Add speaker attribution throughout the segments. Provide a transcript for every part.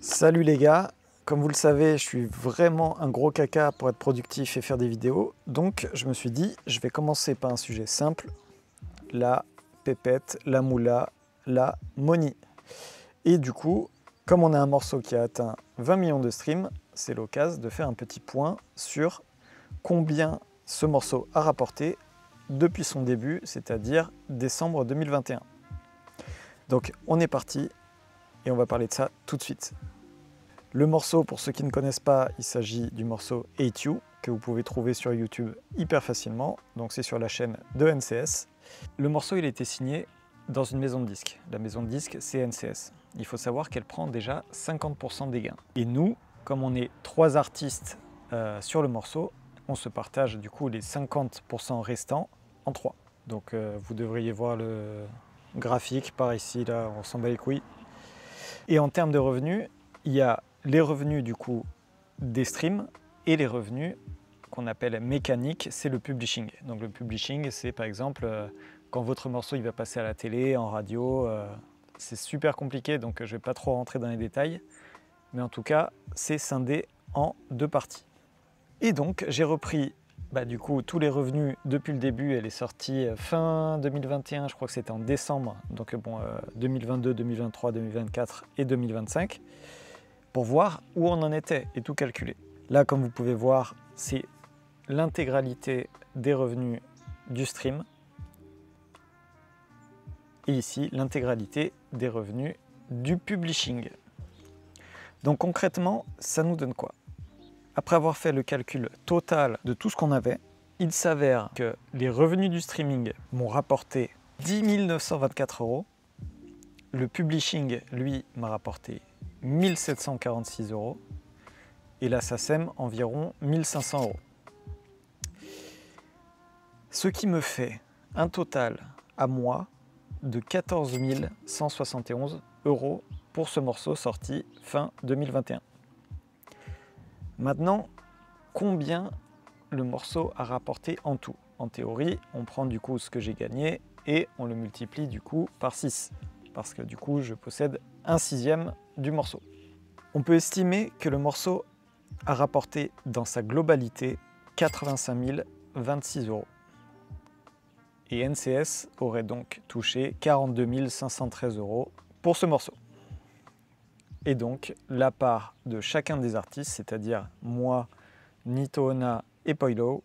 Speaker 1: Salut les gars, comme vous le savez, je suis vraiment un gros caca pour être productif et faire des vidéos. Donc je me suis dit, je vais commencer par un sujet simple, la pépette, la moula, la money. Et du coup, comme on a un morceau qui a atteint 20 millions de streams, c'est l'occasion de faire un petit point sur combien ce morceau a rapporté depuis son début, c'est-à-dire décembre 2021. Donc on est parti et on va parler de ça tout de suite. Le morceau, pour ceux qui ne connaissent pas, il s'agit du morceau Hate You, que vous pouvez trouver sur YouTube hyper facilement. Donc c'est sur la chaîne de NCS. Le morceau, il a été signé dans une maison de disques. La maison de disques, c'est NCS. Il faut savoir qu'elle prend déjà 50% des gains. Et nous, comme on est 3 artistes sur le morceau, on se partage du coup les 50% restants en 3. Donc vous devriez voir le graphique par ici, là, on s'en bat les couilles. Et en termes de revenus, il y a les revenus du coup des streams et les revenus qu'on appelle mécaniques, c'est le publishing. Donc le publishing, c'est par exemple quand votre morceau il va passer à la télé, en radio, c'est super compliqué donc je ne vais pas trop rentrer dans les détails, mais en tout cas c'est scindé en 2 parties. Et donc j'ai repris du coup tous les revenus depuis le début. Elle est sortie fin 2021, je crois que c'était en décembre, donc bon 2022, 2023, 2024 et 2025. Pour voir où on en était et tout calculer. Là, comme vous pouvez voir, c'est l'intégralité des revenus du stream. Et ici, l'intégralité des revenus du publishing. Donc concrètement, ça nous donne quoi? Après avoir fait le calcul total de tout ce qu'on avait, il s'avère que les revenus du streaming m'ont rapporté 10 924 €. Le publishing, lui, m'a rapporté 1 746 € et la SACEM environ 1 500 €. Ce qui me fait un total à moi de 14 171 € pour ce morceau sorti fin 2021. Maintenant, combien le morceau a rapporté en tout? En théorie, on prend du coup ce que j'ai gagné et on le multiplie du coup par 6. Parce que du coup, je possède 1/6 du morceau. On peut estimer que le morceau a rapporté dans sa globalité 85 026 €. Et NCS aurait donc touché 42 513 € pour ce morceau. Et donc, la part de chacun des artistes, c'est-à-dire moi, Nitoona et Poilo,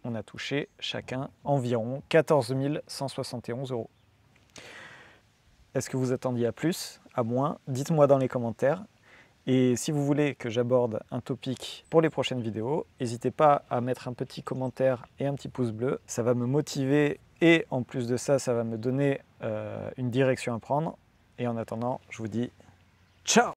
Speaker 1: on a touché chacun environ 14 171 €. Est-ce que vous attendiez à plus, à moins? Dites-moi dans les commentaires. Et si vous voulez que j'aborde un topic pour les prochaines vidéos, n'hésitez pas à mettre un petit commentaire et un petit pouce bleu. Ça va me motiver et en plus de ça, ça va me donner une direction à prendre. Et en attendant, je vous dis ciao!